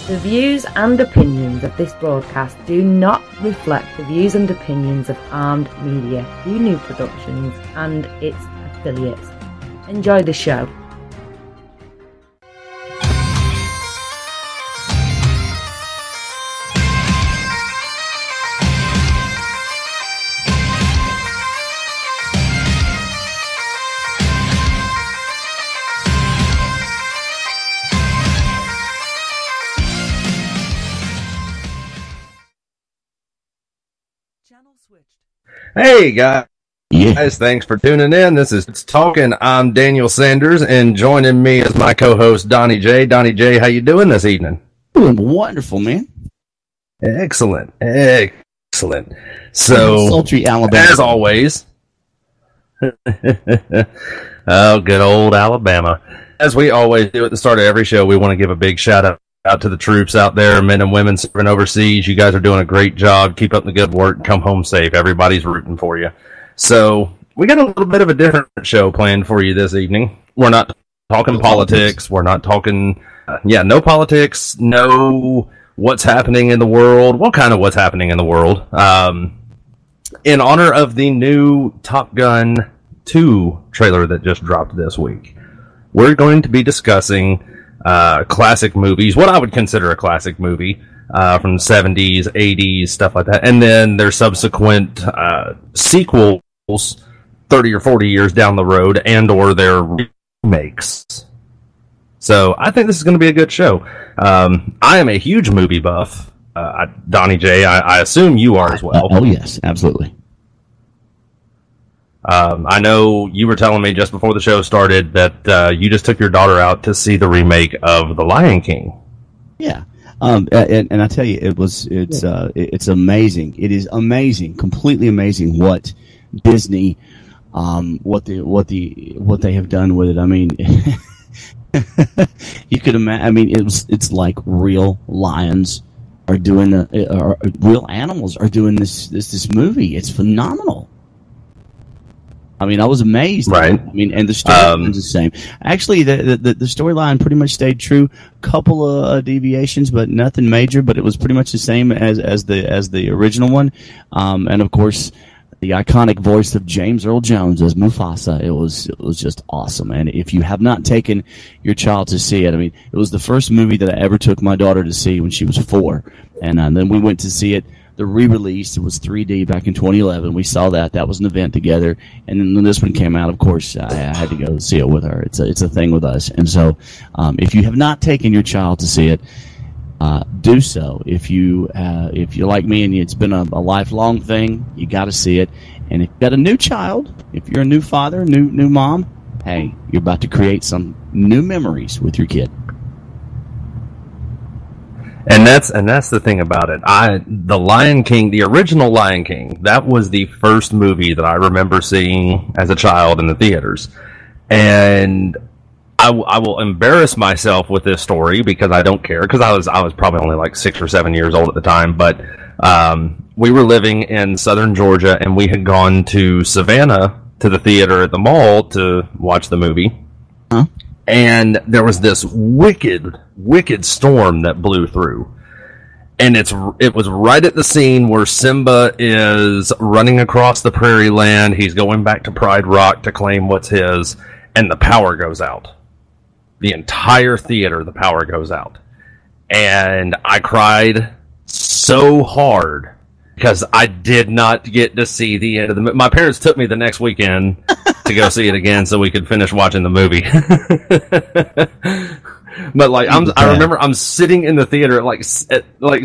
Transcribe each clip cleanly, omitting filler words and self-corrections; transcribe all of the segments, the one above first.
The views and opinions of this broadcast do not reflect the views and opinions of Armed Media, New Productions, and its affiliates. Enjoy the show. Hey guys, thanks for tuning in. This is It's Talking. I'm Daniel Sanders, and joining me is my co-host DonnieJ. DonnieJ, how you doing this evening? Doing wonderful, man. Excellent. So, sultry Alabama, as always. Oh, good old Alabama. As we always do at the start of every show, we want to give a big shout out to the troops out there, men and women serving overseas. You guys are doing a great job. Keep up the good work. Come home safe. Everybody's rooting for you. So we got a little bit of a different show planned for you this evening. We're not talking politics. We're not talking, no politics, no what's happening in the world. Well, kind of what's happening in the world. In honor of the new Top Gun 2 trailer that just dropped this week, we're going to be discussing classic movies, what I would consider a classic movie from the 70s, 80s, stuff like that. And then their subsequent sequels 30 or 40 years down the road, and or their remakes. So I think this is going to be a good show. I am a huge movie buff. DonnieJ, I assume you are as well. Oh, yes, absolutely. I know you were telling me just before the show started that you just took your daughter out to see the remake of The Lion King. Yeah, and I tell you, it's amazing. It is amazing, completely amazing what Disney, what they have done with it. I mean, you could imagine. I mean, it's like real lions are doing real animals are doing this movie. It's phenomenal. I mean, I was amazed. Right. I mean, and the storyline is the same. Actually, the storyline pretty much stayed true. Couple of deviations, but nothing major. But it was pretty much the same as the original one. And of course, the iconic voice of James Earl Jones as Mufasa. It was just awesome. And if you have not taken your child to see it, I mean, it was the first movie that I ever took my daughter to see when she was 4, and then we went to see it. The re-release, it was 3D back in 2011. We saw that. That was an event together. And then when this one came out, of course, I had to go see it with her. It's a thing with us. And so if you have not taken your child to see it, do so. If you're like me and it's been a lifelong thing, you got to see it. And if you've got a new child, if you're a new father, new mom, hey, you're about to create some new memories with your kid. And that's the thing about it. The Lion King, the original Lion King, that was the first movie that I remember seeing as a child in the theaters. And I will embarrass myself with this story because I don't care, because I was probably only like 6 or 7 years old at the time. But we were living in southern Georgia, and we had gone to Savannah to the theater at the mall to watch the movie. Huh? And there was this wicked storm that blew through. And it was right at the scene where Simba is running across the prairie land. He's going back to Pride Rock to claim what's his, and the power goes out. The entire theater, the power goes out. And I cried so hard because I did not get to see the end of the movie. My parents took me the next weekend to go see it again so we could finish watching the movie. But like I remember I'm sitting in the theater at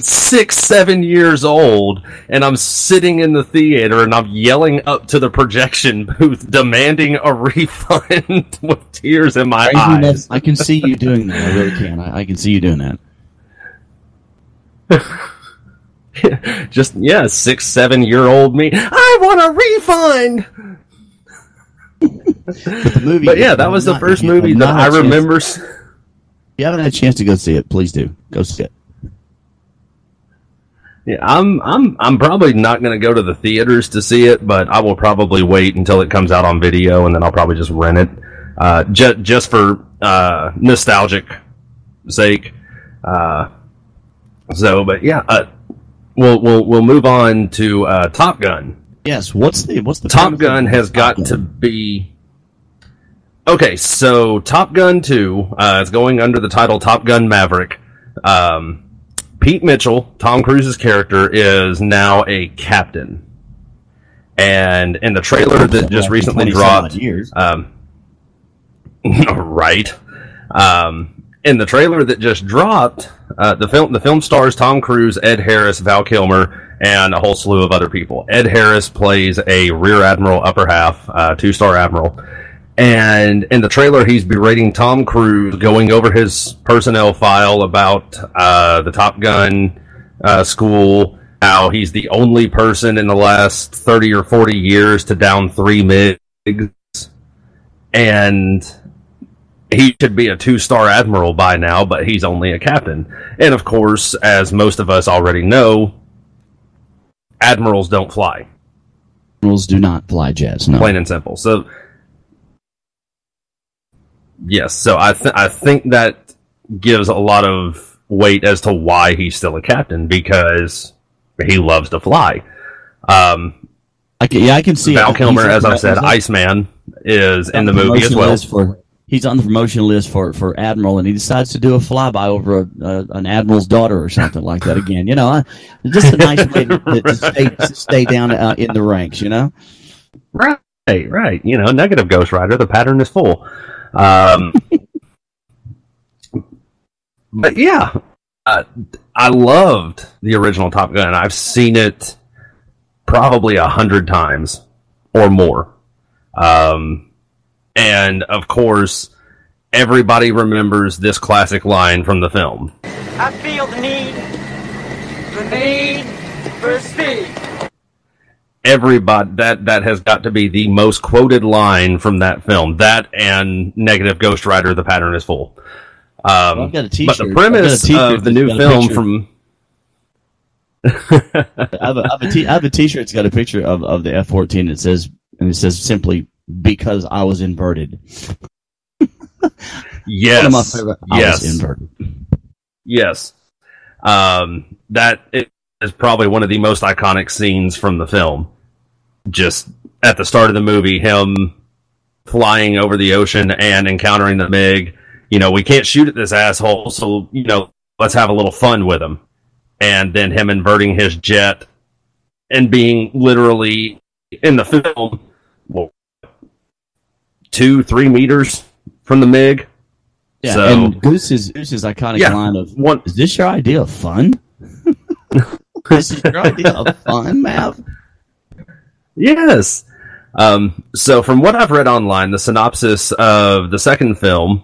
6, 7 years old, and I'm sitting in the theater and I'm yelling up to the projection booth demanding a refund with tears in my eyes. I can see you doing that. I really can. I can see you doing that. Just 6, 7 year old me. I want a refund. But yeah, that was the first movie that I remember. If you haven't had a chance to go see it, please do. Go see it. Yeah, I'm probably not going to go to the theaters to see it, but I will probably wait until it comes out on video, and then I'll probably just rent it, just for nostalgic sake. So, but yeah, we'll move on to Top Gun. Yes, what's the Top Gun has got to be okay. So Top Gun 2 is going under the title Top Gun Maverick. Pete Mitchell, Tom Cruise's character, is now a captain, and in the trailer that just recently dropped, right. In the trailer that just dropped, the film stars Tom Cruise, Ed Harris, Val Kilmer, and a whole slew of other people. Ed Harris plays a Rear Admiral Upper Half, 2-star Admiral. And in the trailer, he's berating Tom Cruise, going over his personnel file about the Top Gun school, how he's the only person in the last 30 or 40 years to down 3 MiGs. And he should be a 2-star admiral by now, but he's only a captain. And of course, as most of us already know, admirals don't fly. Admirals do not fly jets, no. Plain and simple. So, yes, so I think that gives a lot of weight as to why he's still a captain, because he loves to fly. I can see Val Kilmer, as I said, Iceman, is in the movie as well. He's on the promotion list for Admiral, and he decides to do a flyby over an Admiral's daughter or something like that again. You know, just a nice way to stay down in the ranks, you know? Right. You know, negative Ghost Rider, the pattern is full. But yeah, I loved the original Top Gun. I've seen it probably 100 times or more. And, of course, everybody remembers this classic line from the film. I feel the need for speed. Everybody, that has got to be the most quoted line from that film. That and negative Ghost Rider, the pattern is full. I've got a t-shirt. But the premise of the new film from... I have a t-shirt that's got a picture of the F-14 that says, and it says simply, because I was inverted. Yes. One of my favorite. I was inverted. Yes. That is probably one of the most iconic scenes from the film. Just at the start of the movie, him flying over the ocean and encountering the MiG. You know, we can't shoot at this asshole, so, you know, let's have a little fun with him. And then him inverting his jet and being literally in the film, 2-3 meters from the MiG. Yeah, so, and Goose's iconic line of, is this your idea of fun? This is your idea of fun, Mav? Yes. So from what I've read online, the synopsis of the second film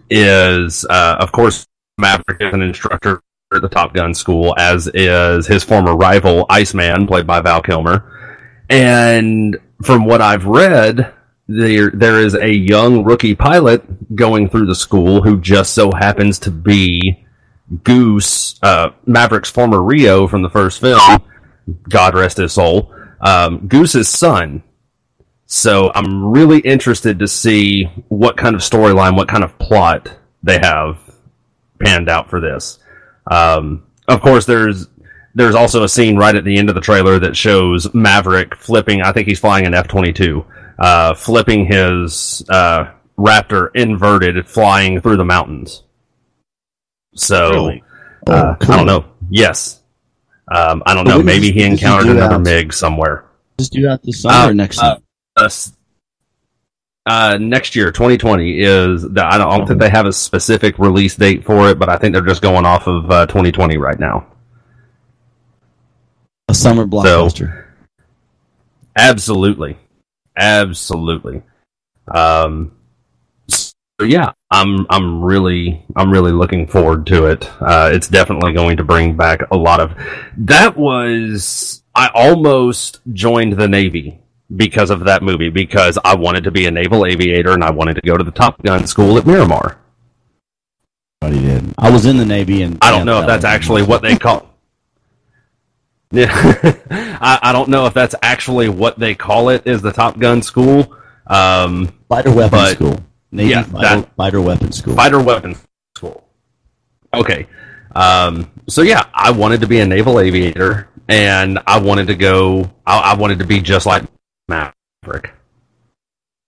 is, of course, Maverick is an instructor at the Top Gun school, as is his former rival, Iceman, played by Val Kilmer. And from what I've read, there is a young rookie pilot going through the school who just so happens to be Goose, Maverick's former Rio from the first film, God rest his soul, Goose's son. So I'm really interested to see what kind of storyline, what kind of plot they have panned out for this. Of course, there's also a scene right at the end of the trailer that shows Maverick flipping, I think he's flying an F-22, flipping his Raptor inverted, flying through the mountains. So, Really? Cool. I don't know. Yes. I don't know. Maybe he encountered another MiG somewhere. Just do that this summer or next year? Next year, 2020 is. I don't think they have a specific release date for it, but I think they're just going off of 2020 right now. A summer blockbuster. So, absolutely. So yeah, I'm really looking forward to it. It's definitely going to bring back a lot of. I almost joined the Navy because of that movie, because I wanted to be a naval aviator and I wanted to go to the Top Gun school at Miramar. But he did. I was in the Navy, and I don't know if that's actually what they call. Yeah, I don't know if that's actually what they call it. Is the Top Gun school? Fighter weapons school. Navy Yeah, fighter weapons school. Fighter weapons school. Okay. So yeah, I wanted to be a naval aviator, and I wanted to go. I wanted to be just like Maverick.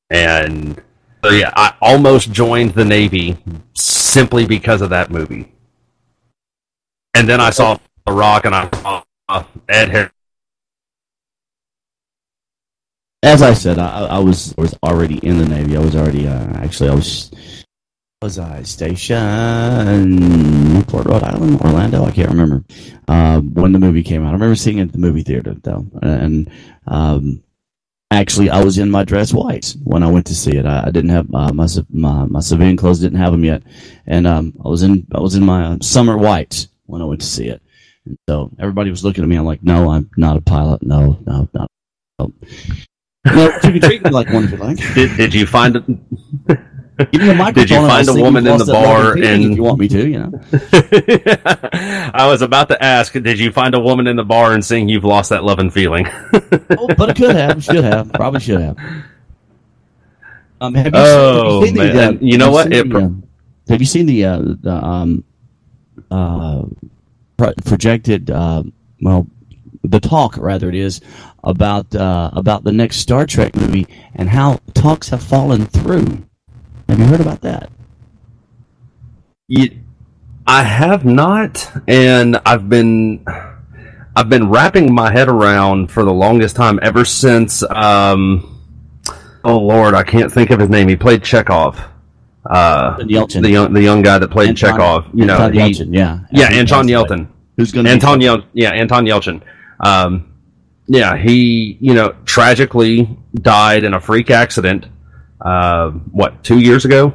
And so yeah, I almost joined the Navy simply because of that movie. And then I saw The Rock, and I saw Ed Harris. As I said, I was already in the Navy. I was already was I stationed in Fort Rhode Island, Orlando? I can't remember when the movie came out. I remember seeing it at the movie theater though, and actually, I was in my dress whites when I went to see it. I didn't have my civilian clothes; didn't have them yet, and I was in my summer whites when I went to see it. And so everybody was looking at me. I'm like, no, I'm not a pilot. No, not. No, you can treat me like one if you like. Did you find it? Did you find a woman in the bar and if you want me to, you know? I was about to ask, did you find a woman in the bar and sing "You've Lost That Lovin' Feeling"? But it could have, should have, probably should have. Have you seen man! You know what? Have you seen the projected? The talk, rather, it is about the next Star Trek movie and how talks have fallen through. Have you heard about that? I have not, and I've been wrapping my head around for the longest time ever since. Oh Lord, I can't think of his name. He played Chekhov. Yelchin. the young guy that played Chekhov. You know, Yelchin, Anton Yelchin. Who's going to Anton Yelchin. He tragically died in a freak accident. 2 years ago?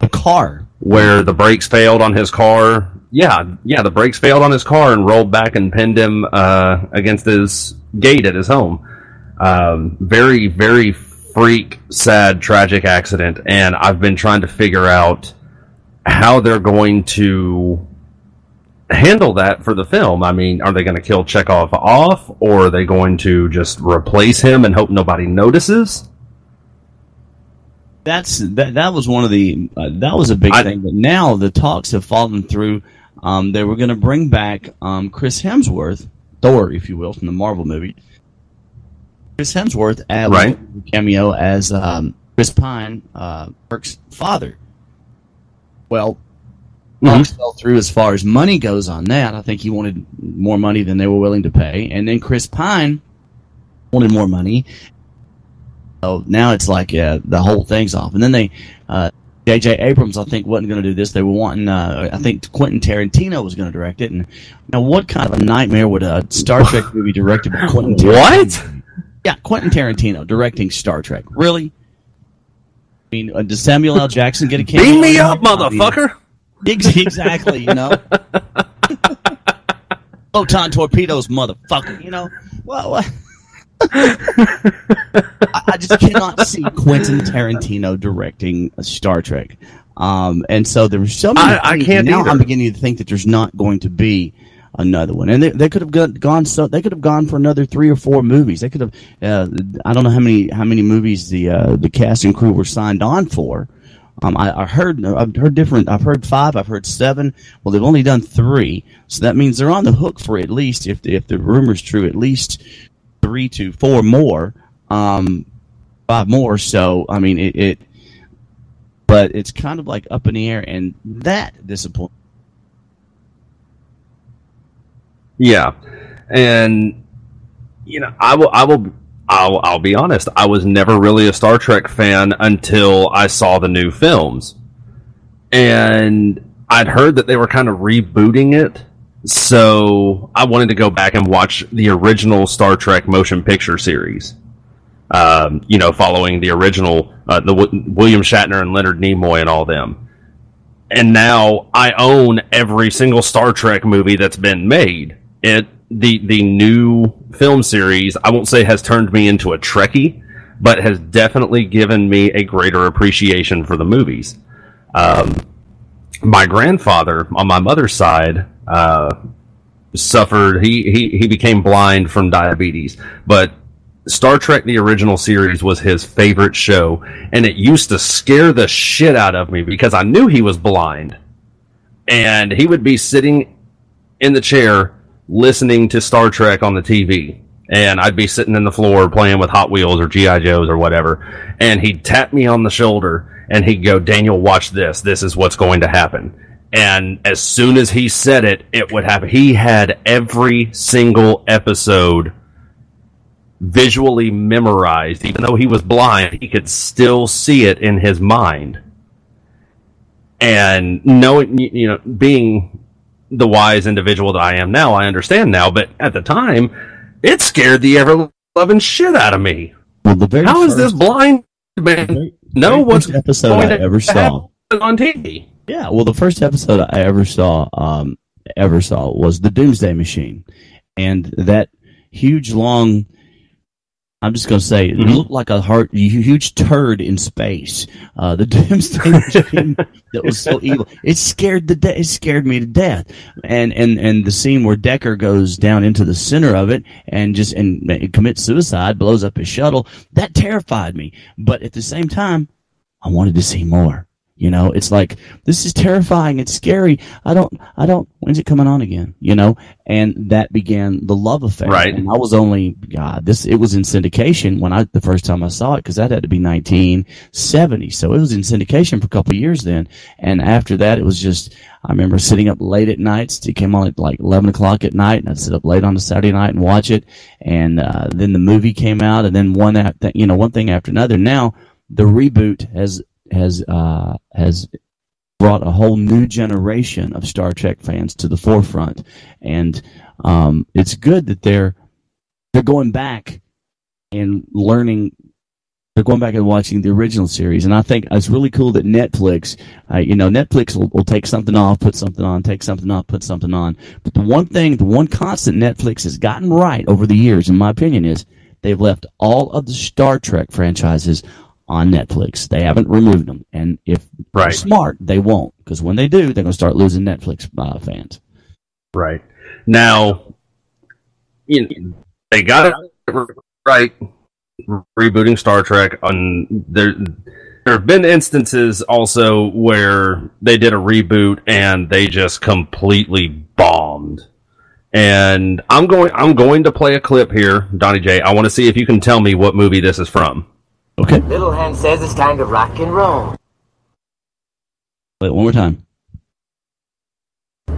A car. Where the brakes failed on his car. Yeah, the brakes failed on his car and rolled back and pinned him against his gate at his home. Very, very freak, sad, tragic accident. And I've been trying to figure out how they're going to handle that for the film. I mean, are they going to kill Chekhov off, or are they going to just replace him and hope nobody notices? That was one of the that was a big thing. But now the talks have fallen through. They were going to bring back Chris Hemsworth, Thor, if you will, from the Marvel movie. Chris Hemsworth a cameo as Chris Pine, Kirk's father. Well, talks fell through as far as money goes on that. I think he wanted more money than they were willing to pay, and then Chris Pine wanted more money. So now it's like the whole thing's off. And then they, J.J. Abrams, I think, wasn't going to do this. They were wanting, I think Quentin Tarantino was going to direct it. And now, what kind of a nightmare would a Star Trek movie directed by Quentin Tarantino? What? Yeah, Quentin Tarantino directing Star Trek. Really? I mean, does Samuel L. Jackson get a cameo? Beam me up, motherfucker! Exactly, you know? Photon torpedoes, motherfucker, you know? Well, I just cannot see Quentin Tarantino directing a Star Trek. And so there was so many I can't now either. I'm beginning to think that there's not going to be another one. And they could have gone for another 3 or 4 movies. They could have I don't know how many movies the cast and crew were signed on for. I've heard 5, I've heard 7. Well, they've only done 3. So that means they're on the hook for at least, if the rumor's true, at least 3 to 4 more, 5 more. So I mean, but it's kind of like up in the air, and that disappoints. Yeah, and I'll be honest. I was never really a Star Trek fan until I saw the new films, and I'd heard that they were kind of rebooting it. So I wanted to go back and watch the original Star Trek motion picture series. Following the original, William Shatner and Leonard Nimoy and all them. And now I own every single Star Trek movie that's been made. The new film series, I won't say has turned me into a Trekkie, but has definitely given me a greater appreciation for the movies. My grandfather on my mother's side suffered. He became blind from diabetes, but Star Trek the original series was his favorite show, and it used to scare the shit out of me because I knew he was blind, and he would be sitting in the chair listening to Star Trek on the TV. And I'd be sitting in the floor playing with Hot Wheels or G.I. Joes or whatever. And he'd tap me on the shoulder and he'd go, Daniel, watch this. This is what's going to happen. And as soon as he said it, it would happen. He had every single episode visually memorized. Even though he was blind, he could still see it in his mind. And knowing, being the wise individual that I am now, I understand now. But at the time, it scared the ever-loving shit out of me. Well, how is this blind man know what's episode I ever saw on TV? Yeah, well, the first episode I ever saw was the Doomsday Machine, and that huge, long. I'm just going to say, it looked like a huge turd in space. The Doomsday Machine that was so evil. It scared me to death. And the scene where Decker goes down into the center of it and commits suicide, blows up his shuttle, that terrified me. But at the same time, I wanted to see more. It's like, this is terrifying. It's scary. When's it coming on again? And that began the love affair. Right. And I was only, it was in syndication the first time I saw it, because that had to be 1970. So it was in syndication for a couple of years then. And after that, it was just, I remember sitting up late at nights. It came on at like 11 o'clock at night, and I'd sit up late on a Saturday night and watch it. And, then the movie came out, and then one thing after another. Now, the reboot has brought a whole new generation of Star Trek fans to the forefront, and it's good that they're going back and learning. They're going back and watching the original series, and I think it's really cool that Netflix, Netflix will take something off, put something on, take something off, put something on. But the one constant Netflix has gotten right over the years, in my opinion, is they've left all of the Star Trek franchises on Netflix. They haven't removed them, and if they're smart, they won't, because when they do, they're going to start losing Netflix fans. Right. Now, they got it right, rebooting Star Trek. There have been instances also where they did a reboot and they just completely bombed. And I'm going to play a clip here, DonnieJ. I want to see if you can tell me what movie this is from. Okay. Little Hen says it's time to rock and roll. Wait, one more time.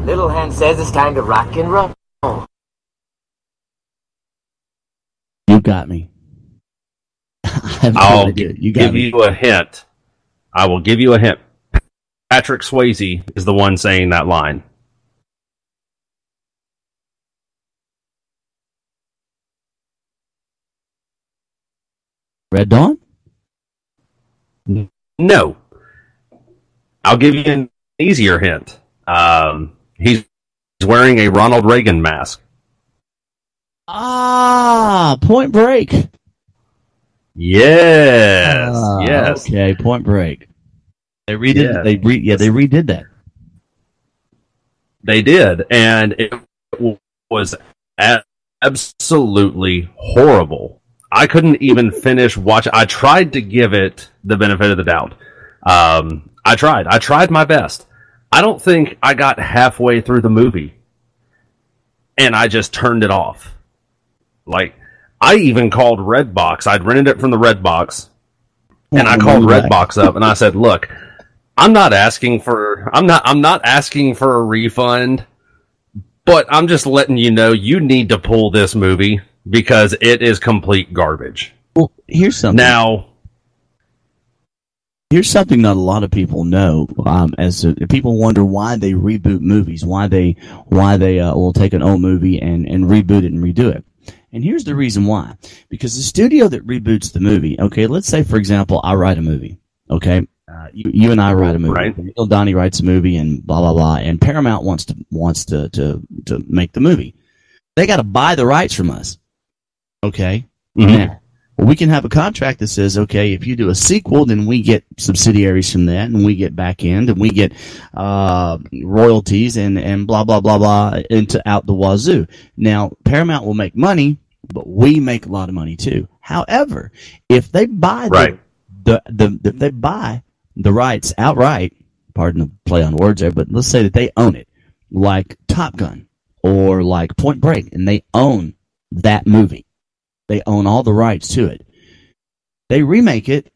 Little Hen says it's time to rock and roll. You got me. I'll give you a hint. I will give you a hint. Patrick Swayze is the one saying that line. Red Dawn? No. I'll give you an easier hint. He's wearing a Ronald Reagan mask. Point Break. Yes. Yes. Okay, Point Break. They redid. Yeah. They redid that. They did, and it was absolutely horrible. I couldn't even finish watching. I tried to give it the benefit of the doubt. I tried my best. I don't think I got halfway through the movie, and I just turned it off. Like, I even called Redbox. I'd rented it from the Redbox, and I called Redbox up and I said, "Look, I'm not asking for a refund, but I'm just letting you know you need to pull this movie because it is complete garbage." Well, here's something. Here's something that a lot of people know. People wonder why they reboot movies, why they will take an old movie and reboot it and redo it. And here's the reason why. Because the studio that reboots the movie, okay, let's say, for example, I write a movie, okay? You and I write a movie. Right. Donnie writes a movie and blah, blah, blah, and Paramount wants to make the movie. They got to buy the rights from us, okay? Mm-hmm. Now, we can have a contract that says, okay, if you do a sequel, then we get subsidiaries from that, and we get back end, and we get royalties and blah, blah, blah, blah, out the wazoo. Now, Paramount will make money, but we make a lot of money too. However, if they buy if they buy the rights outright, pardon the play on words there, but let's say that they own it, like Top Gun or like Point Break, and they own that movie. They own all the rights to it. They remake it.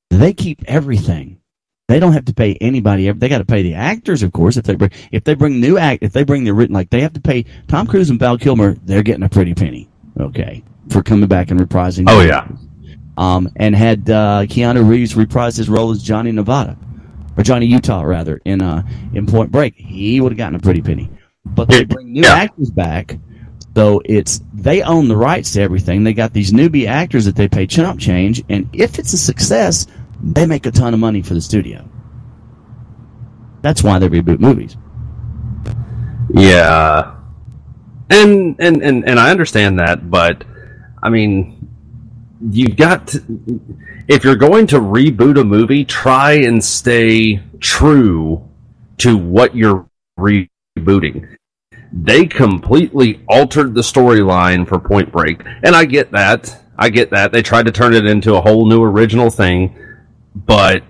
They keep everything. They don't have to pay anybody. They got to pay the actors, of course. If they bring the written, like they have to pay Tom Cruise and Val Kilmer, they're getting a pretty penny, okay, for coming back and reprising. Oh yeah. And had Keanu Reeves reprise his role as Johnny Utah rather in Point Break, he would have gotten a pretty penny. But they bring new actors back, so they own the rights to everything. They got these newbie actors that they pay chump change, and if it's a success, they make a ton of money for the studio. That's why they reboot movies. Yeah, and I understand that, but I mean, you've got to, if you're going to reboot a movie, try and stay true to what you're rebooting. They completely altered the storyline for Point Break, and I get that. They tried to turn it into a whole new original thing, but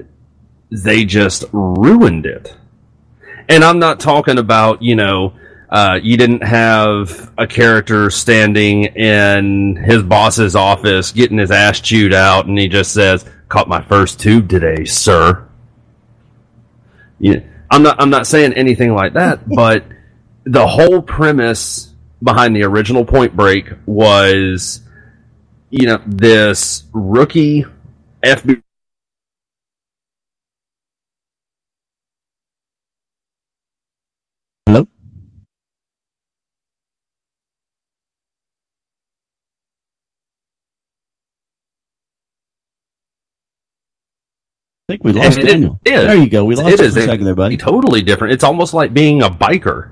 they just ruined it. And I'm not talking about, you didn't have a character standing in his boss's office getting his ass chewed out, and he just says, "Caught my first tube today, sir." Yeah, I'm not saying anything like that, but the whole premise behind the original Point Break was, this rookie FBI. Hello? I think we lost Daniel. There you go. We lost you for a second there, buddy. Totally different. It's almost like being a biker.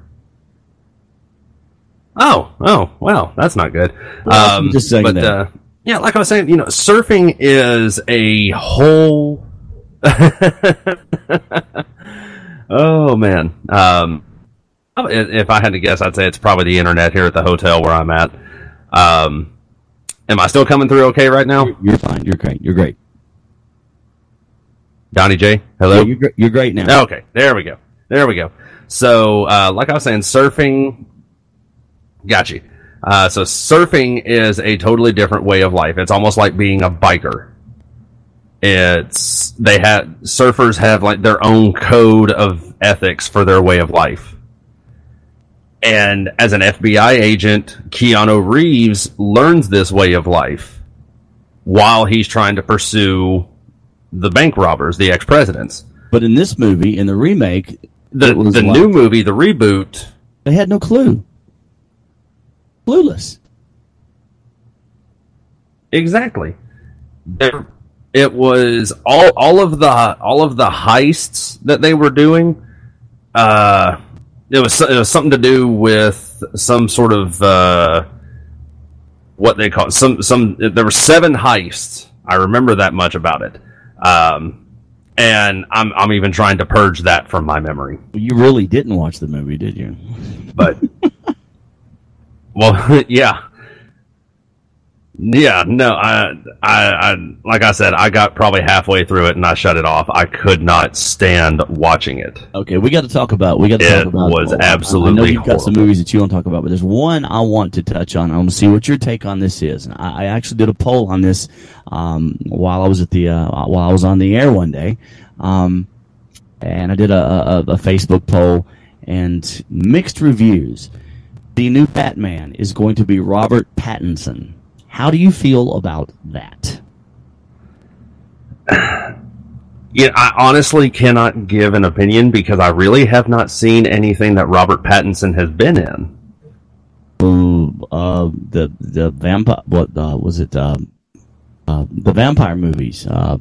Oh, well, that's not good. Just saying that. Yeah, like I was saying, surfing is a whole. Oh man. If I had to guess, I'd say it's probably the internet here at the hotel where I'm at. Am I still coming through okay right now? You're fine. You're great. DonnieJ, hello? Yeah, you're great now. Okay, there we go. So, like I was saying, surfing. Got you. So surfing is a totally different way of life. It's almost like being a biker. Surfers have like their own code of ethics for their way of life. And as an FBI agent, Keanu Reeves learns this way of life while he's trying to pursue the bank robbers, the ex-presidents. But in this movie, in the remake, the new movie, the reboot, they had no clue. Clueless. Exactly. It was all of the heists that they were doing. It was something to do with some sort of what they call some. There were 7 heists. I remember that much about it. And I'm even trying to purge that from my memory. You really didn't watch the movie, did you? But well, yeah. Yeah, no, I like I said, I got probably halfway through it and I shut it off. I could not stand watching it. Okay, we got to talk about. It was absolutely. I know you've got some movies that you want to talk about, but there's one I want to touch on. I want to see what your take on this is. And I actually did a poll on this while I was on the air one day, and I did a Facebook poll and mixed reviews. The new Batman is going to be Robert Pattinson. How do you feel about that? Yeah, I honestly cannot give an opinion because I really have not seen anything that Robert Pattinson has been in. The vampire. What was it? The vampire movies. What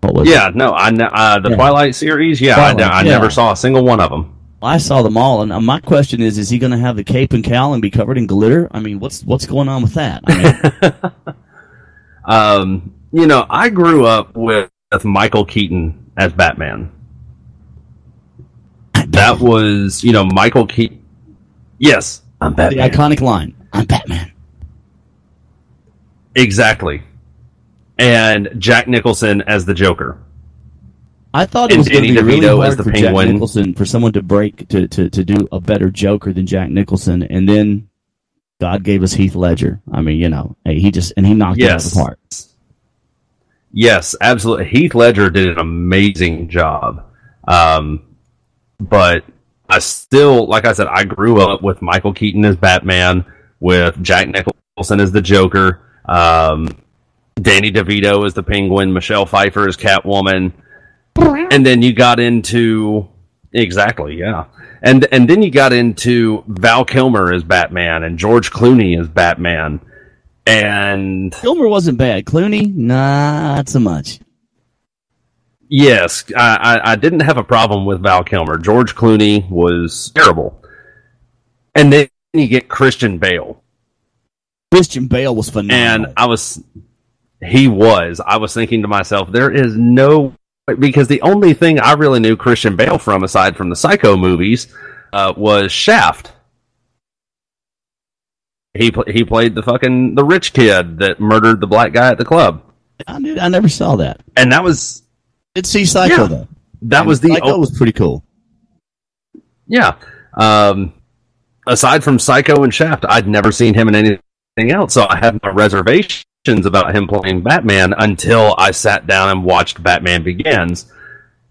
was it? No, the Twilight series. Yeah, I never saw a single one of them. I saw them all, and my question is he going to have the cape and cowl and be covered in glitter? I mean, what's going on with that? I mean, I grew up with Michael Keaton as Batman. That was, Michael Keaton. Yes, I'm Batman. The iconic line, "I'm Batman." Exactly. And Jack Nicholson as the Joker. I thought it And was going to Danny be really DeVito hard as the for Penguin. Jack Nicholson, for someone to break to do a better Joker than Jack Nicholson, and then God gave us Heath Ledger. I mean, he knocked it out of the park. Yes, absolutely. Heath Ledger did an amazing job. But I still, like I said, I grew up with Michael Keaton as Batman, with Jack Nicholson as the Joker, Danny DeVito as the Penguin, Michelle Pfeiffer as Catwoman, and then you got into and then you got into Val Kilmer as Batman and George Clooney as Batman, and Kilmer wasn't bad. Clooney, not so much. Yes, I didn't have a problem with Val Kilmer. George Clooney was terrible, and then you get Christian Bale. Christian Bale was phenomenal. And I was thinking to myself, there is no, because the only thing I really knew Christian Bale from, aside from the Psycho movies, was Shaft. He played the rich kid that murdered the black guy at the club. I never saw that. And that was... Did see Psycho, though. Psycho was pretty cool. Yeah. Aside from Psycho and Shaft, I'd never seen him in anything else, so I had my reservations about him playing Batman until I sat down and watched Batman Begins.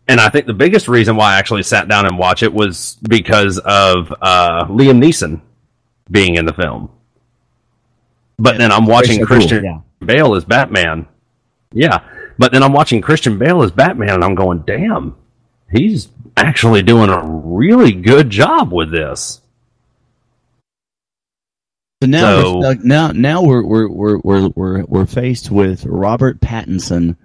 And I think the biggest reason why I actually sat down and watched it was because of Liam Neeson being in the film. But then I'm watching Christian Bale as Batman. Yeah. But then I'm watching Christian Bale as Batman, and I'm going, damn, he's actually doing a really good job with this. So now we're faced with Robert Pattinson,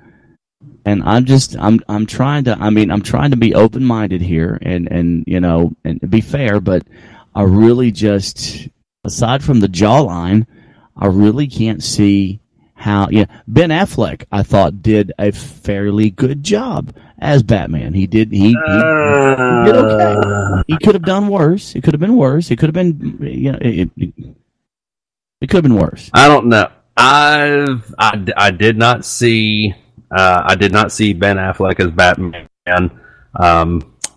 and I'm trying to be open minded here and be fair, but I really just, aside from the jawline, I really can't see how. Ben Affleck, I thought, did a fairly good job as Batman. He did okay. He could have done worse. It could have been worse. It could have been it could have been worse. I don't know. I did not see Ben Affleck as Batman,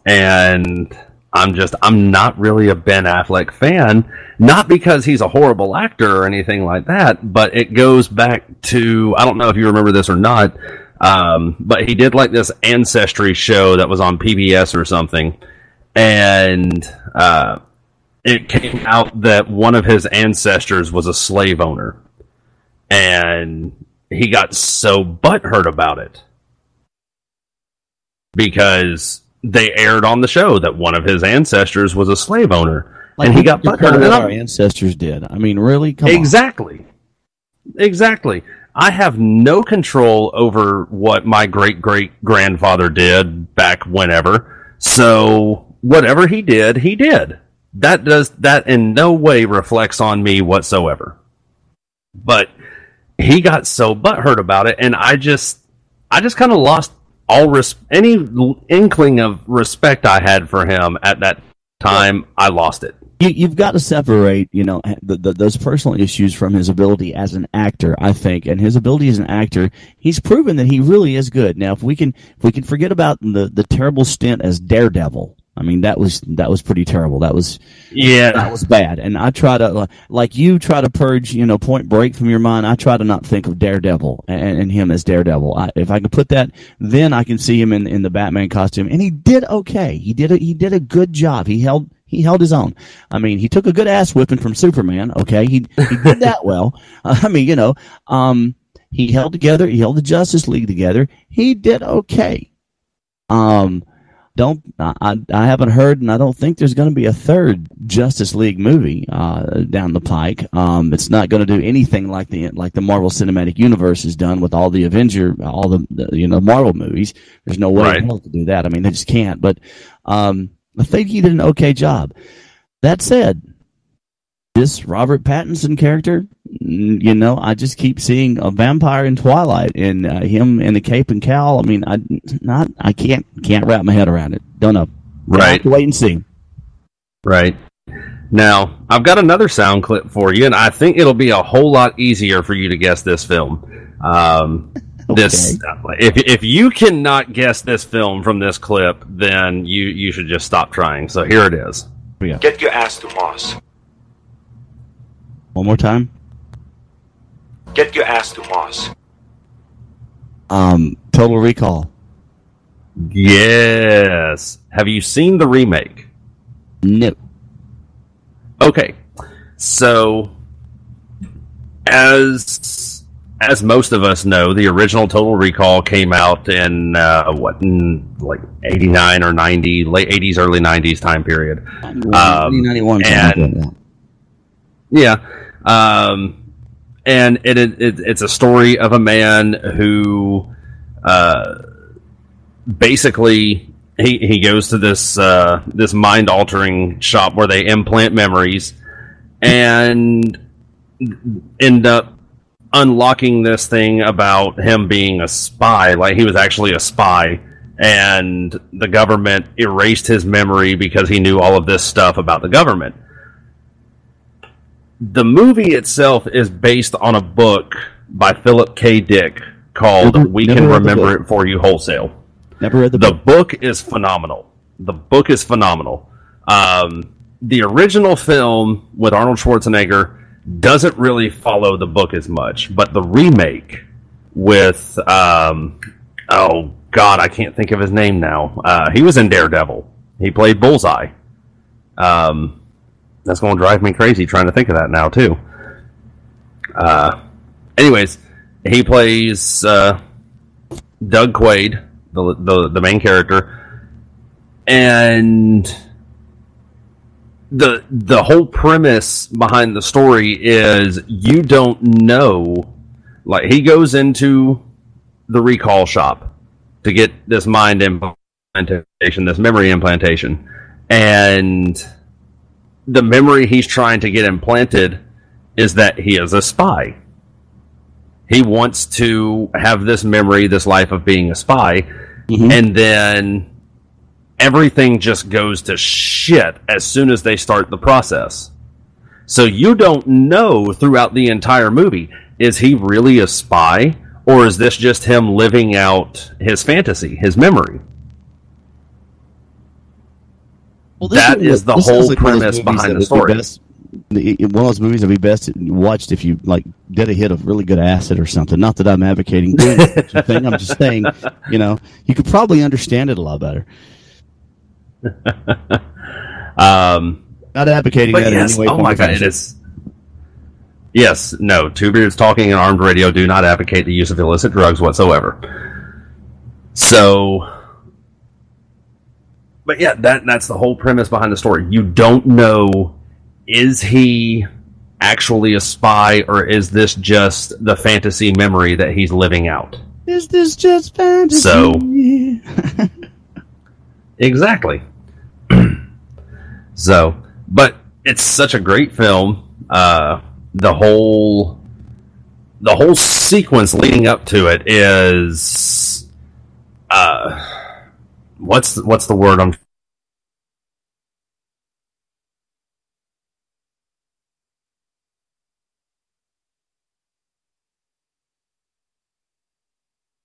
and I'm not really a Ben Affleck fan. Not because he's a horrible actor or anything like that, but it goes back to, I don't know if you remember this or not, but he did like this Ancestry show that was on PBS or something, and it came out that one of his ancestors was a slave owner, and he got so butthurt about it because they aired on the show that one of his ancestors was a slave owner. Like, and he got butthurt. What our ancestors did. I mean, really? Come on. Exactly. I have no control over what my great-great-grandfather did back whenever. So whatever he did, he did. That in no way reflects on me whatsoever. But he got so butthurt about it, and I just kind of lost any inkling of respect I had for him at that time. I lost it. You've got to separate, those personal issues from his ability as an actor, I think. And his ability as an actor, he's proven that he really is good. Now, if we can forget about the terrible stint as Daredevil, I mean, that was pretty terrible. That was bad. And I try to, like you try to purge, Point Break from your mind. I try to not think of Daredevil and him as Daredevil. If I can put that, then I can see him in the Batman costume. And he did okay. He did a good job. He held his own. I mean, he took a good ass whipping from Superman. Okay, he did that well. He held together. He held the Justice League together. He did okay. I haven't heard, and I don't think there's going to be a third Justice League movie down the pike. It's not going to do anything like the Marvel Cinematic Universe has done with all the Marvel movies. There's no way in hell to do that. I mean, they just can't. But I think he did an okay job. That said, this Robert Pattinson character, I just keep seeing a vampire in Twilight and him in the cape and cowl. I mean, I can't wrap my head around it. Don't know. Right. Have to wait and see. Right. Now, I've got another sound clip for you, and I think it'll be a whole lot easier for you to guess this film. This, if you cannot guess this film from this clip, then you should just stop trying. So here it is. Get your ass to Mars. One more time. Get your ass to Mars. Total Recall. Yes. Have you seen the remake? No. Okay. So, as most of us know, the original Total Recall came out in like 89 or 90, late 80s, early 90s time period. 91. And yeah, and it's a story of a man who basically he goes to this mind altering shop where they implant memories and end up unlocking this thing about him being a spy. Like, he was actually a spy, and the government erased his memory because he knew all of this stuff about the government. The movie itself is based on a book by Philip K. Dick called We Can Remember It For You Wholesale. Never read the book. The book is phenomenal. The original film with Arnold Schwarzenegger doesn't really follow the book as much, but the remake with oh god, I can't think of his name now. He was in Daredevil. He played Bullseye. That's going to drive me crazy trying to think of that now too. Anyways, he plays Doug Quaid, the main character, and the whole premise behind the story is you don't know. Like, he goes into the recall shop to get this mind implantation, this memory implantation, and the memory he's trying to get implanted is that he is a spy. He wants to have this memory, this life of being a spy, and then everything just goes to shit as soon as they start the process. So you don't know throughout the entire movie, is he really a spy, or is this just him living out his fantasy, his memory? Well, that is the whole premise behind the story. One of those movies that would be best watched if you did a hit of really good acid or something. Not that I'm advocating doing such a thing. I'm just saying, you could probably understand it a lot better. Not advocating that in any way. Oh my god, it is. Yes, no. Two Beards Talking and Armed Radio do not advocate the use of illicit drugs whatsoever. So, but yeah, that's the whole premise behind the story. You don't know, is he actually a spy, or is this just the fantasy memory that he's living out? Is this just fantasy? So, exactly. So, but it's such a great film. The whole sequence leading up to it is what's the word I'm.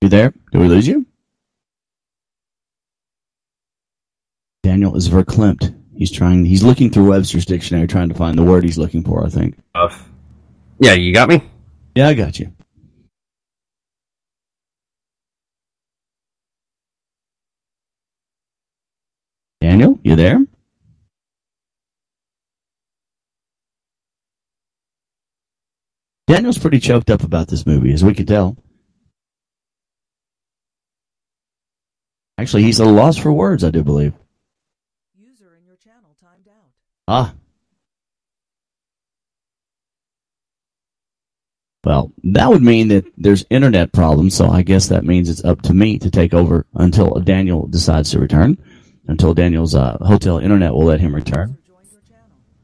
You there? Did we lose you? Daniel is verklempt. He's looking through Webster's dictionary trying to find the word he's looking for, I think. Yeah, you got me? Yeah, I got you. Daniel, you there? Daniel's pretty choked up about this movie, as we can tell. Actually, he's at a loss for words, I do believe. User in your channel timed out. Ah. Well, that would mean that there's internet problems, so I guess that means it's up to me to take over until Daniel decides to return. Until Daniel's hotel internet will let him return.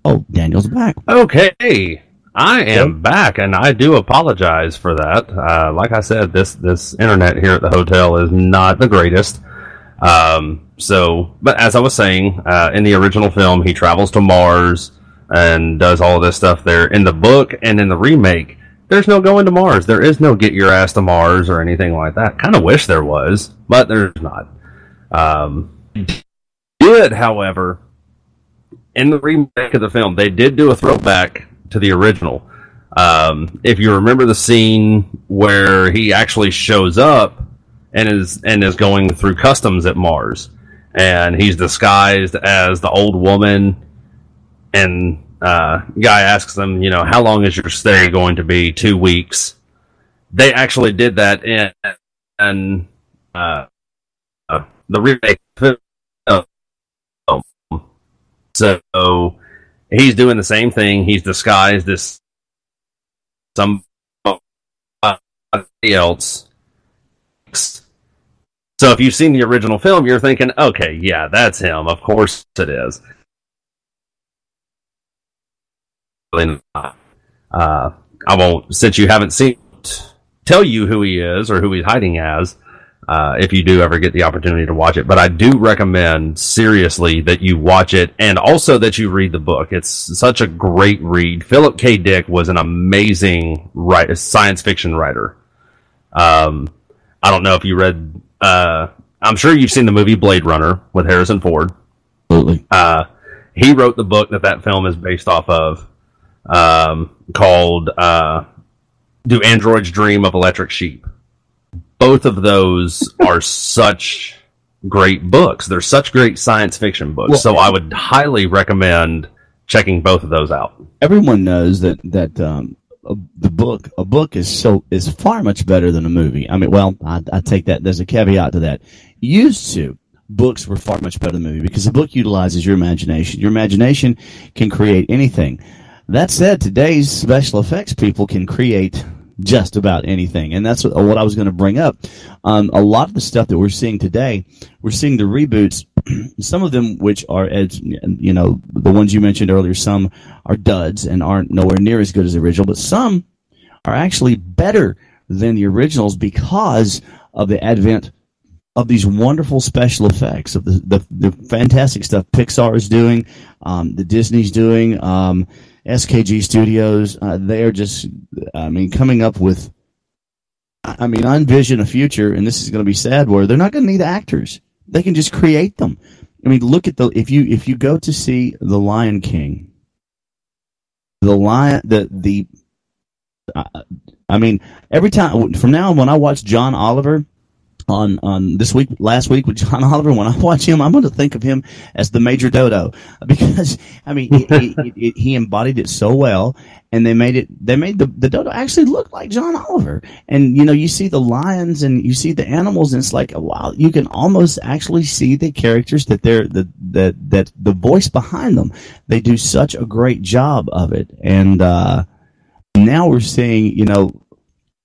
Oh, Daniel's back. Okay. I am back, and I do apologize for that. Like I said, this internet here at the hotel is not the greatest. But as I was saying, in the original film, he travels to Mars and does all of this stuff there. In the book and in the remake, there's no going to Mars. There is no get your ass to Mars or anything like that. Kind of wish there was, but there's not. Did, however, in the remake of the film, they did do a throwback to the original. If you remember the scene where he actually shows up and is going through customs at Mars, and he's disguised as the old woman, and guy asks them, how long is your stay going to be? 2 weeks. They actually did that in the remake film. So he's doing the same thing. He's disguised as somebody else. So if you've seen the original film, you're thinking, okay, yeah, that's him. Of course it is. I won't, since you haven't seen it, tell you who he is or who he's hiding as, if you do ever get the opportunity to watch it. But I do recommend seriously that you watch it, and also that you read the book. It's such a great read. Philip K. Dick was an amazing science fiction writer. I don't know if you read, I'm sure you've seen the movie Blade Runner with Harrison Ford. Absolutely. He wrote the book that film is based off of, called Do Androids Dream of Electric Sheep? Both of those are such great books. They're such great science fiction books. Well, so I would highly recommend checking both of those out. Everyone knows that a book is far much better than a movie. I mean, well, I take that. There's a caveat to that. Used to, books were far much better than a movie because the book utilizes your imagination. Your imagination can create anything. That said, today's special effects people can create just about anything, and that's what I was going to bring up. A lot of the stuff that we're seeing today, we're seeing the reboots, some of them which are, as the ones you mentioned earlier, some are duds and aren't nowhere near as good as the original, but some are actually better than the originals because of the advent of these wonderful special effects, of the fantastic stuff Pixar is doing, the Disney's doing, SKG Studios. They are just, coming up with, I envision a future, and this is going to be sad, where they're not going to need actors. They can just create them. Look at if you go to see The Lion King, every time from now on when I watch John Oliver on last week with John Oliver, when I watch him, I'm going to think of him as the Major Dodo, because he embodied it so well, and they made the dodo actually look like John Oliver. And you see the lions and you see the animals, and it's like, wow, you can almost actually see the characters that that the voice behind them. They do such a great job of it. And now we're seeing, the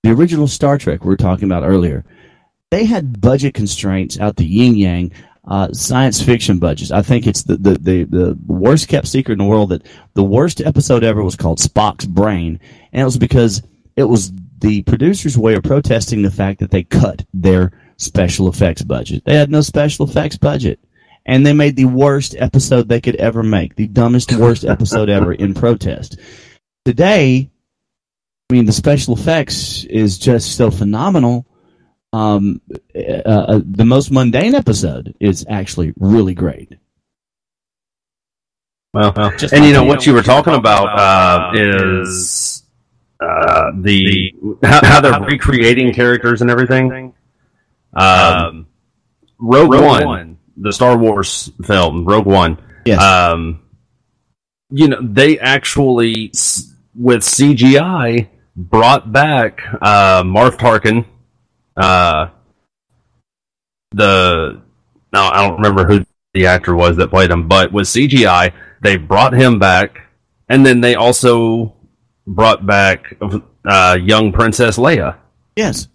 original Star Trek we were talking about earlier. They had budget constraints out the yin-yang science fiction budgets. I think it's the worst kept secret in the world that the worst episode ever was called Spock's Brain, and it was because it was the producers' way of protesting the fact that they cut their special effects budget. They had no special effects budget, and they made the worst episode they could ever make, the dumbest, worst episode ever in protest. Today, the special effects is just so phenomenal. The most mundane episode is actually really great. Well, and what you were talking about is how they're recreating characters and everything. Rogue One, the Star Wars film, Rogue One. Yes. They actually with CGI brought back Marv Tarkin. I don't remember who the actor was that played him, but with CGI, they brought him back, and then they also brought back young Princess Leia. Yes.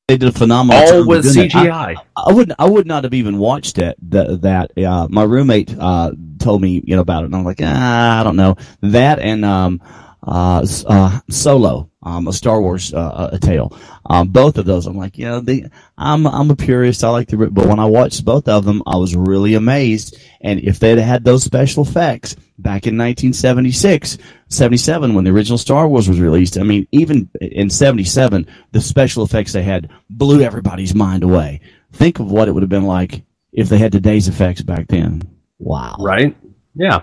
They did a phenomenal job. All with CGI. I would not have even watched that. My roommate told me about it, and I'm like, I don't know. That and Solo, a Star Wars a tale. Both of those, I'm like, I'm a purist. I like but when I watched both of them, I was really amazed. And if they'd had those special effects back in 1976, '77 when the original Star Wars was released. I mean, even in '77, the special effects they had blew everybody's mind away. Think of what it would have been like if they had today's effects back then. Wow. Right? Yeah.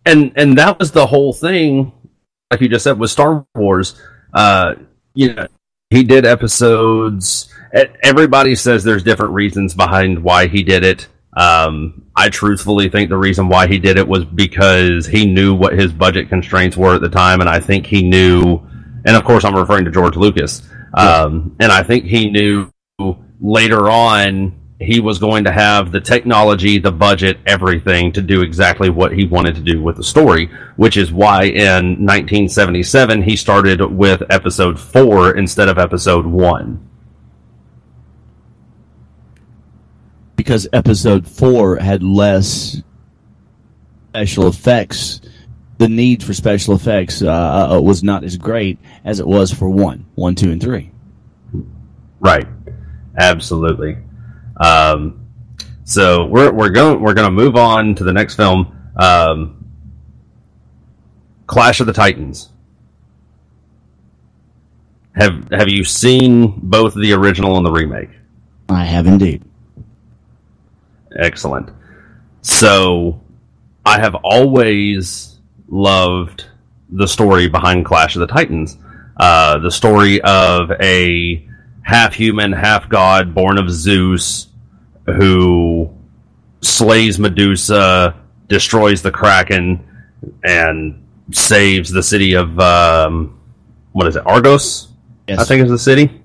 And that was the whole thing, like you just said, with Star Wars. He did episodes. Everybody says there's different reasons behind why he did it. I truthfully think the reason why he did it was because he knew what his budget constraints were at the time, and I think he knew, and of course I'm referring to George Lucas, and I think he knew later on he was going to have the technology, the budget, everything to do exactly what he wanted to do with the story, which is why in 1977 he started with episode 4 instead of episode 1. Because episode 4 had less special effects. The need for special effects was not as great as it was for 1, 2, and 3. Right. Absolutely. So we're going to move on to the next film, Clash of the Titans. Have you seen both the original and the remake? I have indeed. Excellent. So I have always loved the story behind Clash of the Titans. The story of a half-human, half-god born of Zeus who slays Medusa, destroys the Kraken, and saves the city of, what is it, Argos? Yes. I think is the city.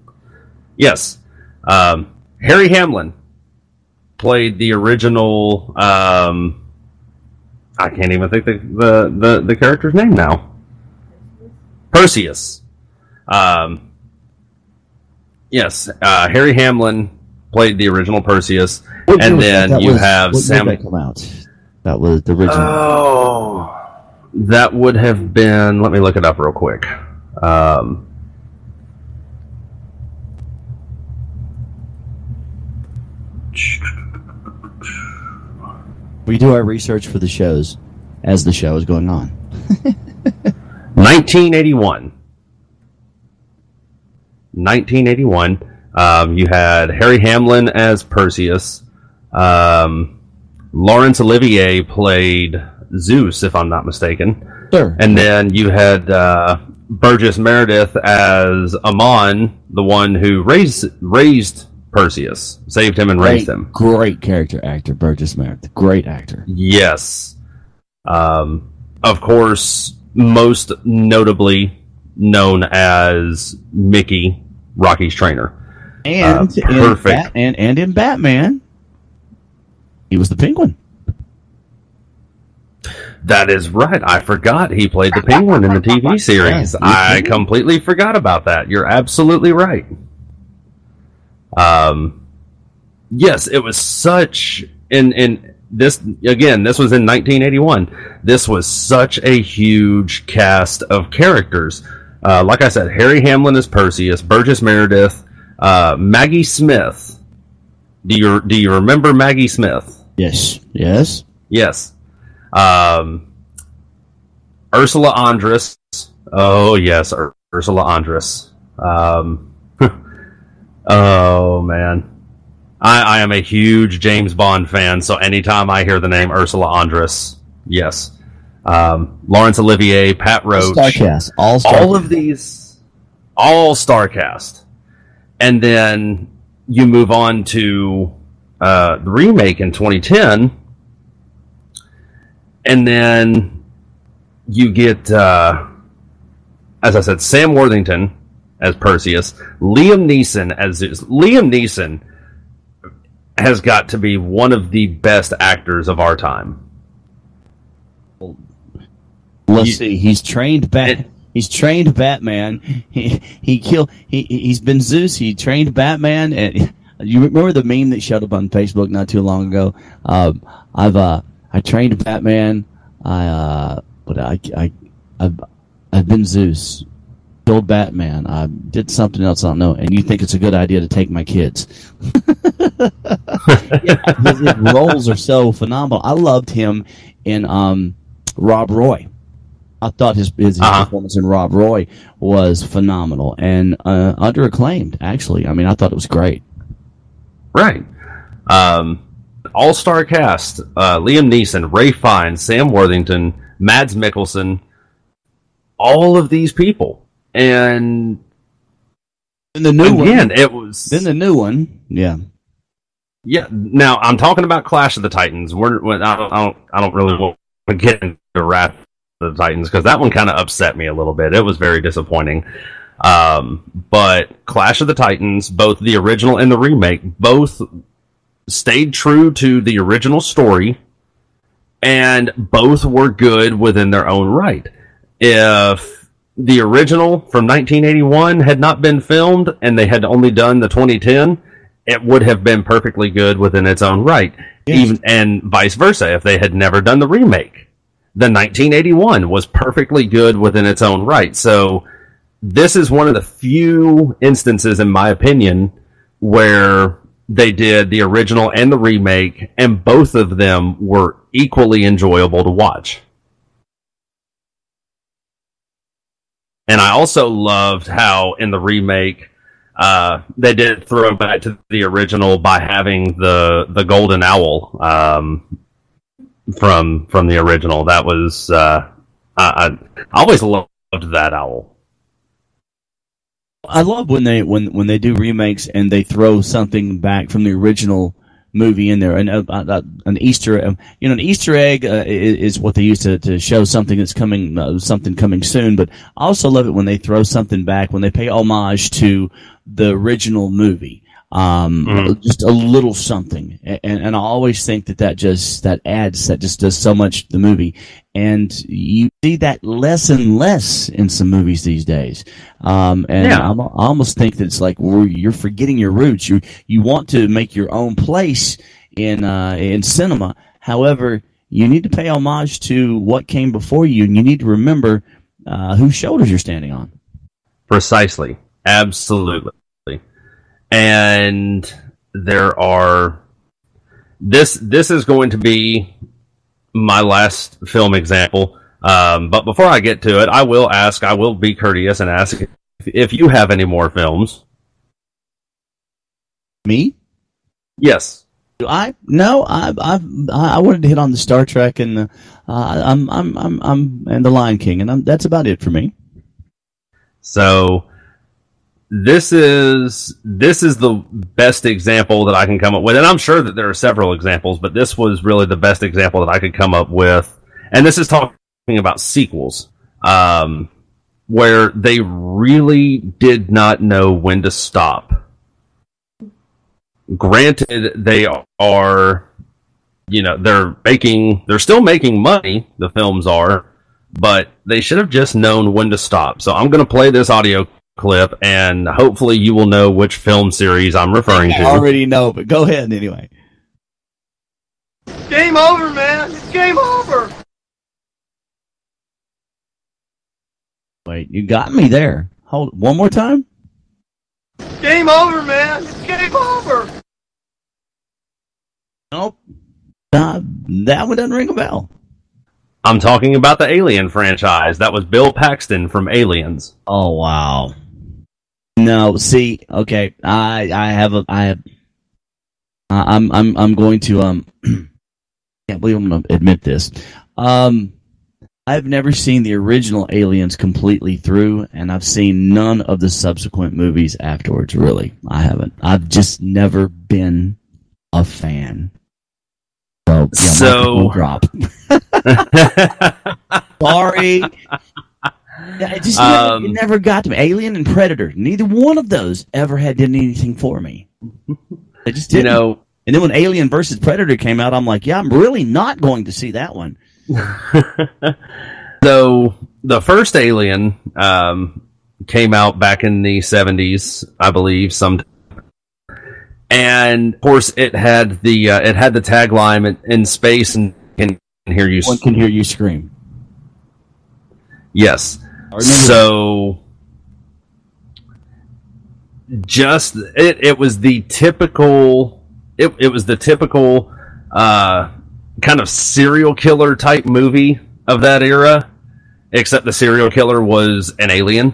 Yes. Harry Hamlin played the original, I can't even think the character's name now. Perseus. Yes, Harry Hamlin played the original Perseus, and then you have Sam. When did that come out? That was the original. Oh, that would have been. Let me look it up real quick. We do our research for the shows as the show is going on. 1981. 1981. You had Harry Hamlin as Perseus. Laurence Olivier played Zeus, if I'm not mistaken. Sure. And then you had Burgess Meredith as Amon, the one who raised Perseus, saved him and raised him. Great character actor, Burgess Meredith. Great actor. Yes. Of course, most notably known as Mickey, Rocky's trainer. And perfect. And in Batman, he was the Penguin. That is right. I forgot he played the Penguin in the TV series. I completely forgot about that. You're absolutely right. Yes, it was such in this again. This was in 1981. This was such a huge cast of characters. Like I said, Harry Hamlin is Perseus, Burgess Meredith, Maggie Smith. Do you remember Maggie Smith? Yes. Yes. Ursula Andress. Oh yes, Ursula Andress. Oh man, I am a huge James Bond fan, so anytime I hear the name Ursula Andress, yes. Laurence Olivier, Pat Roach, all of these, all star cast. And then you move on to the remake in 2010, and then you get, as I said, Sam Worthington as Perseus, Liam Neeson as Zeus. Liam Neeson has got to be one of the best actors of our time. Let's see. He's trained Batman. He's been Zeus. He trained Batman. And you remember the meme that showed up on Facebook not too long ago? I trained Batman. I've been Zeus. Killed Batman. I did something else I don't know. And you think it's a good idea to take my kids? His roles are so phenomenal. I loved him in Rob Roy. I thought his performance in Rob Roy was phenomenal and under acclaimed, actually. I mean, I thought it was great. Right. All-star cast, Liam Neeson, Ray Fiennes, Sam Worthington, Mads Mikkelsen, all of these people. And the new again, one, it was... Then the new one, yeah. Yeah, now I'm talking about Clash of the Titans. I don't really want to get into Wrath of the Titans because that one kind of upset me a little bit. It was very disappointing. But Clash of the Titans, both the original and the remake, both stayed true to the original story, and both were good within their own right. If the original from 1981 had not been filmed and they had only done the 2010, it would have been perfectly good within its own right. Yes. Even and vice versa, if they had never done the remake. The 1981 was perfectly good within its own right. So this is one of the few instances, in my opinion, where they did the original and the remake, and both of them were equally enjoyable to watch. And I also loved how in the remake they did throw back to the original by having the golden owl from the original. That was I always loved that owl. I love when they do remakes and they throw something back from the original movie in there, and an Easter, an Easter egg is what they use to show something that's coming, something coming soon. But I also love it when they throw something back, when they pay homage to the original movie. Just a little something, and I always think that just does so much to the movie, and you see that less and less in some movies these days. I almost think that it's like you're forgetting your roots. You want to make your own place in cinema. However, you need to pay homage to what came before you, and you need to remember whose shoulders you're standing on. Precisely, absolutely. And there are this is going to be my last film example. But before I get to it, I will be courteous and ask if you have any more films. Me? Yes. Do I? No, I wanted to hit on the Star Trek and I'm and the Lion King, and that's about it for me. So This is the best example that I can come up with, and I'm sure that there are several examples, but this was really the best example that I could come up with. And this is talking about sequels, where they really did not know when to stop. Granted, they are, they're still making money, the films are, but they should have just known when to stop. So I'm going to play this audio clip, and hopefully you will know which film series I'm referring to. I already know, but go ahead anyway. Game over, man. It's game over. Wait, you got me there. Hold one more time. Game over, man. It's game over. Nope. That one doesn't ring a bell. I'm talking about the Alien franchise. That was Bill Paxton from Aliens. Oh wow. No, see, okay, I'm going to can't believe I'm going to admit this. I've never seen the original Aliens completely through, and I've seen none of the subsequent movies afterwards. Really, I haven't. I've just never been a fan. So drop. Sorry. It never got to me. Alien and Predator, neither one of those ever did anything for me. They just didn't. And then when Alien versus Predator came out, I'm like, yeah, I'm really not going to see that one. So the first Alien came out back in the 70s, I believe, sometime. And of course, it had the tagline in space and can hear you. One can hear you scream. Yes. So, just it was the typical. It was the typical kind of serial killer type movie of that era, except the serial killer was an alien.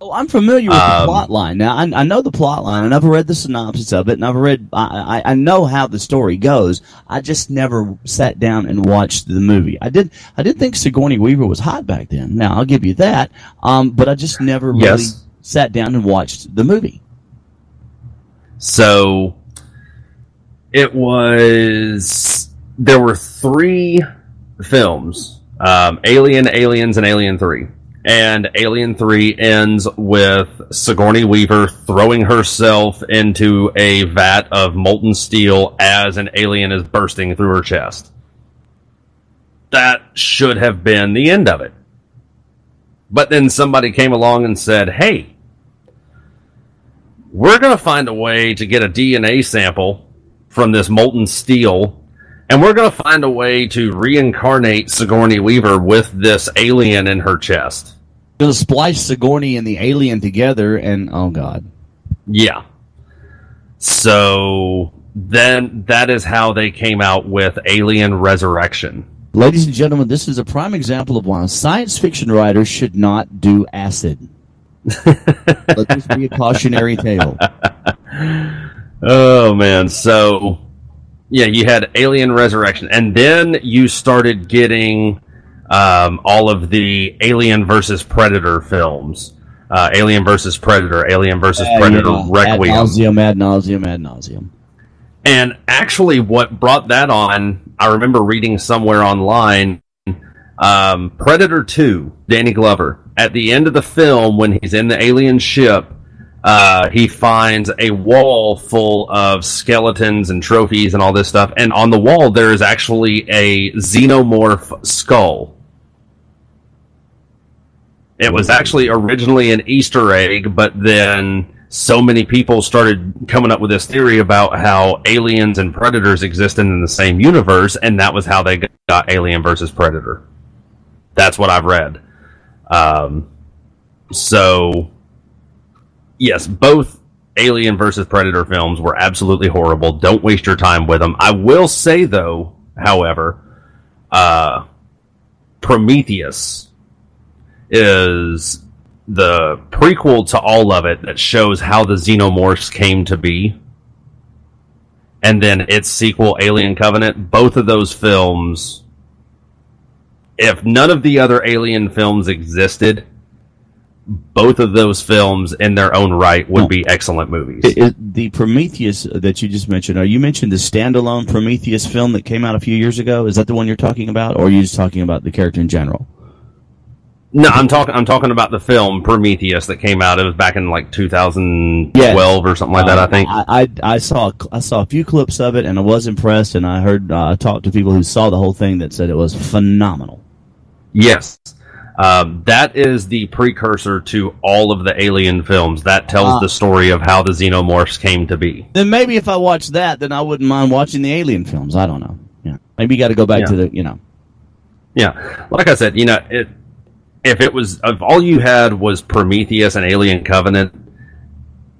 Oh, I'm familiar with the plot line. Now, I know the plot line, and I've read the synopsis of it, and I know how the story goes. I just never sat down and watched the movie. I did think Sigourney Weaver was hot back then. Now, I'll give you that. But I just never really sat down and watched the movie. So, there were 3 films, Alien, Aliens, and Alien 3. And Alien 3 ends with Sigourney Weaver throwing herself into a vat of molten steel as an alien is bursting through her chest. That should have been the end of it. But then somebody came along and said, hey, we're going to find a way to get a DNA sample from this molten steel, and we're going to find a way to reincarnate Sigourney Weaver with this alien in her chest. Going to splice Sigourney and the alien together, and oh god. Yeah. So then that is how they came out with Alien Resurrection. Ladies and gentlemen, this is a prime example of why science fiction writers should not do acid. Let this be a cautionary tale. Oh, man. So, yeah, you had Alien Resurrection. And then you started getting all of the Alien versus Predator films. Alien versus Predator, Alien versus Predator, Requiem. Ad nauseum. And actually what brought that on, I remember reading somewhere online, Predator 2, Danny Glover, at the end of the film, when he's in the alien ship, he finds a wall full of skeletons and trophies and all this stuff. And on the wall, there is actually a xenomorph skull. It was actually originally an Easter egg, but then so many people started coming up with this theory about how aliens and predators existed in the same universe, and that was how they got Alien versus Predator. That's what I've read. So, yes, both Alien versus Predator films were absolutely horrible. Don't waste your time with them. I will say, though, however, Prometheus is the prequel to all of it that shows how the xenomorphs came to be. And then its sequel, Alien Covenant, both of those films, if none of the other Alien films existed, both of those films in their own right would be excellent movies. The Prometheus that you just mentioned, you mentioned the standalone Prometheus film that came out a few years ago. Is that the one you're talking about, or are you just talking about the character in general? No, I'm talking about the film Prometheus that came out. It was back in like 2012 or something like that, I think. I saw a few clips of it and I was impressed, and I heard talked to people who saw the whole thing that said it was phenomenal. Yes. That is the precursor to all of the Alien films. That tells the story of how the xenomorphs came to be. Then maybe if I watched that, then I wouldn't mind watching the Alien films. I don't know. Yeah, maybe you got to go back to the, Yeah, like I said, if all you had was Prometheus and Alien Covenant,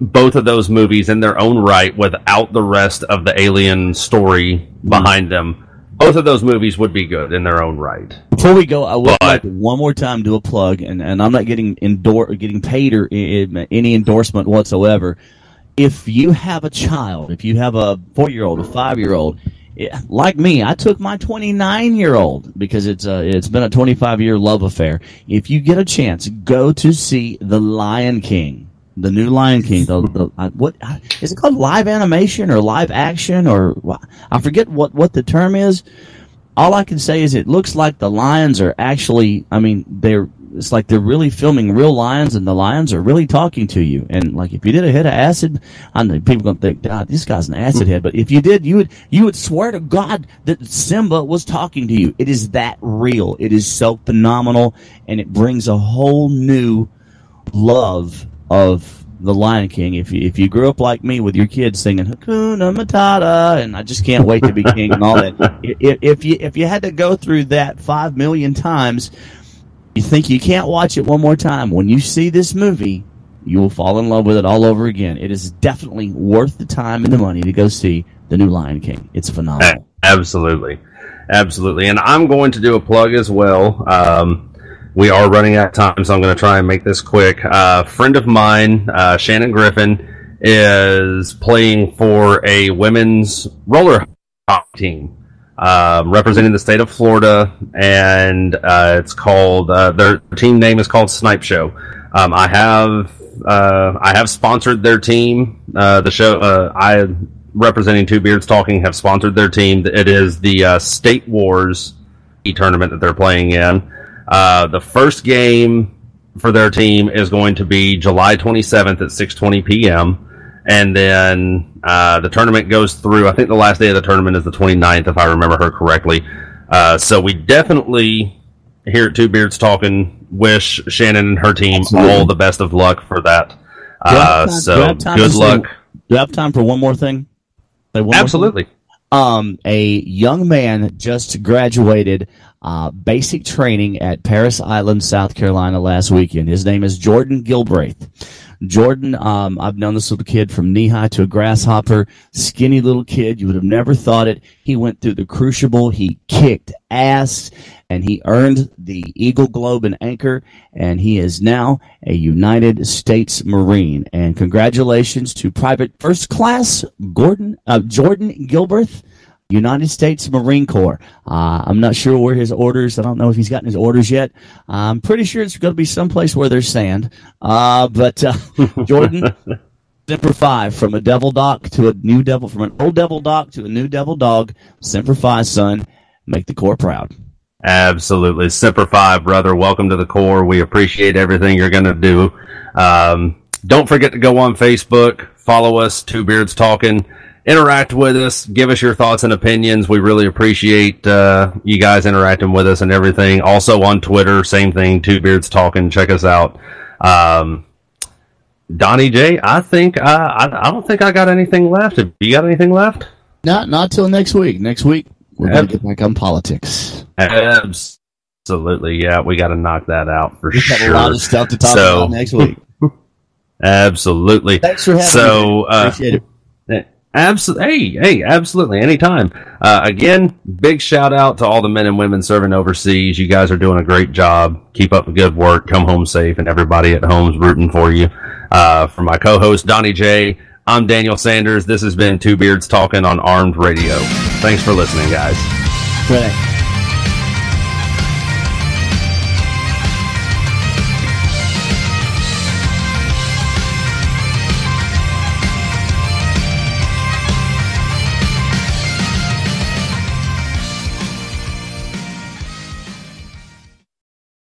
both of those movies in their own right, without the rest of the Alien story behind them, both of those movies would be good in their own right. Before we go, I would like to one more time do a plug, and I'm not getting paid or any endorsement whatsoever. If you have a child, if you have a 4-year-old, a 5-year-old, like me, I took my 29-year-old because it's been a 25-year love affair. If you get a chance, go to see The Lion King, the new Lion King. What is it called? Live animation or live action, or I forget what the term is. All I can say is it looks like the lions are actually. It's like they're really filming real lions, and the lions are really talking to you. And like, if you did a hit of acid, I know people gonna think, God, this guy's an acid head. But if you did, you would swear to God that Simba was talking to you. It is that real. It is so phenomenal, and it brings a whole new love of the Lion King. If you grew up like me with your kids singing Hakuna Matata, and I just can't wait to be king and all that. If you had to go through that 5 million times, you think you can't watch it one more time. When you see this movie, you will fall in love with it all over again. It is definitely worth the time and the money to go see the new Lion King. It's phenomenal. Absolutely. And I'm going to do a plug as well. We are running out of time, so I'm going to try and make this quick. A friend of mine, Shannon Griffin, is playing for a women's roller hockey team, representing the state of Florida, and it's called their team name is called Snipe Show. I have sponsored their team. The show I representing Two Beards Talking have sponsored their team. It is the State Wars tournament that they're playing in. The first game for their team is going to be July 27th at 6:20 p.m. And then the tournament goes through, I think the last day of the tournament is the 29th, if I remember her correctly. So we definitely, here at Two Beards Talking, wish Shannon and her team all the best of luck for that. So good luck. Do you have time for one more thing? Absolutely. A young man just graduated basic training at Paris Island, South Carolina last weekend. His name is Jordan Gilbraith. Jordan, I've known this little kid from knee-high to a grasshopper, skinny little kid. You would have never thought it. He went through the crucible. He kicked ass, and he earned the Eagle Globe and Anchor, and he is now a United States Marine. And congratulations to Private First Class Jordan Gilbraith, United States Marine Corps. I'm not sure where his orders. I don't know if he's gotten his orders yet. I'm pretty sure it's going to be someplace where there's sand. But Jordan, Semper Fi, from a devil doc to a new devil, from an old devil doc to a new devil dog. Semper Fi, son. Make the Corps proud. Absolutely. Semper Fi, brother. Welcome to the Corps. We appreciate everything you're going to do. Don't forget to go on Facebook. Follow us, Two Beards Talking. Interact with us. Give us your thoughts and opinions. We really appreciate you guys interacting with us and everything. Also on Twitter, same thing, Two Beards Talking. Check us out. DonnieJ, I think I don't think I got anything left. Have you got anything left? Not till next week. Next week, we're going to get back on politics. Absolutely, yeah. We got to knock that out for sure. We've got a lot of stuff to talk about next week. Absolutely. Thanks for having me. Appreciate it. Hey, absolutely, anytime. Again, big shout out to all the men and women serving overseas. You guys are doing a great job. Keep up the good work. Come home safe, and everybody at home's rooting for you. For my co-host DonnieJ, I'm Daniel Sanders. This has been Two Beards Talking on Armed Radio. Thanks for listening, guys. Right.